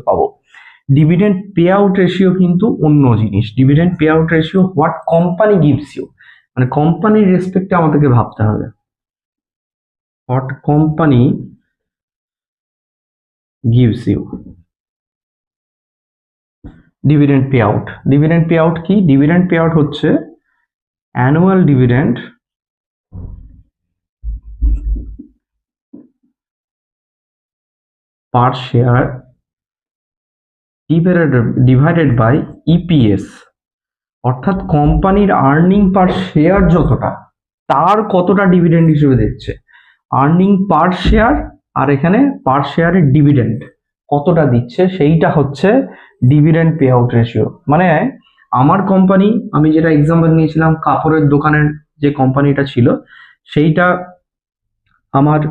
পাবো। Dividend pay out ratio কিন্তু অন্য জিনিস। Dividend pay out ratio what company gives you, মানে কোম্পানির রেসপেক্টে আমাদেরকে ভাবতে হবে। What company gives you dividend pay out. Dividend pay out কি? ডিভিডেন্ড পে আউট হচ্ছে annual dividend per share divided by EPS, অর্থাৎ কোম্পানির আর্নিং পার শেয়ার যতটা, তার কতটা ডিভিডেন্ড হিসেবে দিচ্ছে। আর্নিং পার শেয়ার আর এখানে পার শেয়ারের ডিভিডেন্ড কতটা দিচ্ছে, সেইটা হচ্ছে ডিভিডেন্ড পে আউট রেশিও। মানে আমার কোম্পানি, আমি যেটা এক্সাম্পল নিয়েছিলাম কাপড়ের দোকানের যে কোম্পানিটা ছিল, সেইটা আমার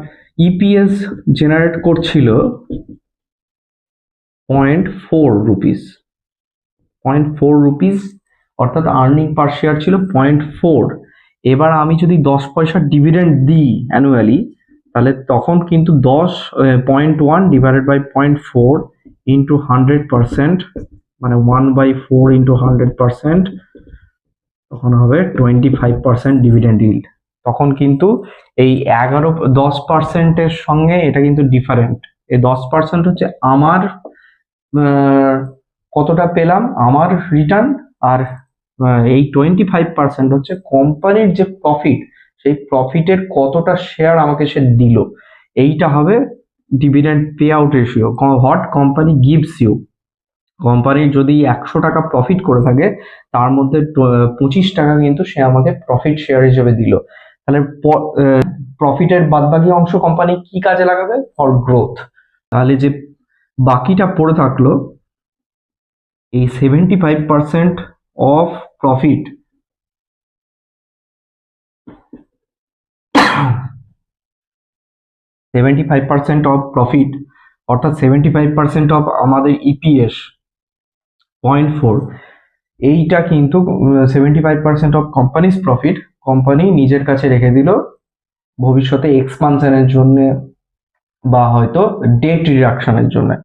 ইপিএস জেনারেট করছিল 0.4 রুপিস, 0.4 রুপিস, অর্থাৎ আর্নিং পার শেয়ার ছিল 0.4। এবার আমি যদি 10 পয়সার ডিভিডেন্ড দিই অ্যানুয়ালি, তাহলে তখন কিন্তু 0.1 ডিভাইডেড বাই 0.4 ইন্টু 100%, মানে 1/4 ইন্টু 100%, তখন হবে 25% ডিভিডেন্ড ইল্ড। তখন কিন্তু এই 10%-এর সঙ্গে এটা কিন্তু ডিফারেন্ট। এই 10% হচ্ছে আমার কতটা পেলাম আমার রিটার্ন, আর এই 25% হচ্ছে কোম্পানির যে প্রফিট, সেই প্রফিটের কতটা শেয়ার আমাকে সে দিল। এইটা হবে dividend pay out ratio. What company gives you, কোম্পানির যদি 100 টাকা প্রফিট করে থাকে, তার মধ্যে 25 টাকা কিন্তু সে আমাকে প্রফিট শেয়ার হিসেবে দিল। তাহলে প্রফিটের বাদবাকি অংশ কোম্পানি কি কাজে লাগাবে? For growth. তাহলে যে বাকিটা পড়ে থাকলো, এই 75% অফ প্রফিট, 75% অফ প্রফিট, অর্থাৎ 75% অফ আমাদের ইপিএস 0.4, এইটা কিন্তু 75% অফ কোম্পানিজ প্রফিট কোম্পানি নিজের কাছে রেখে দিল ভবিষ্যতে এক্সপানশনের জন্য বা হয়তো ডেট রিডাকশনের জন্য।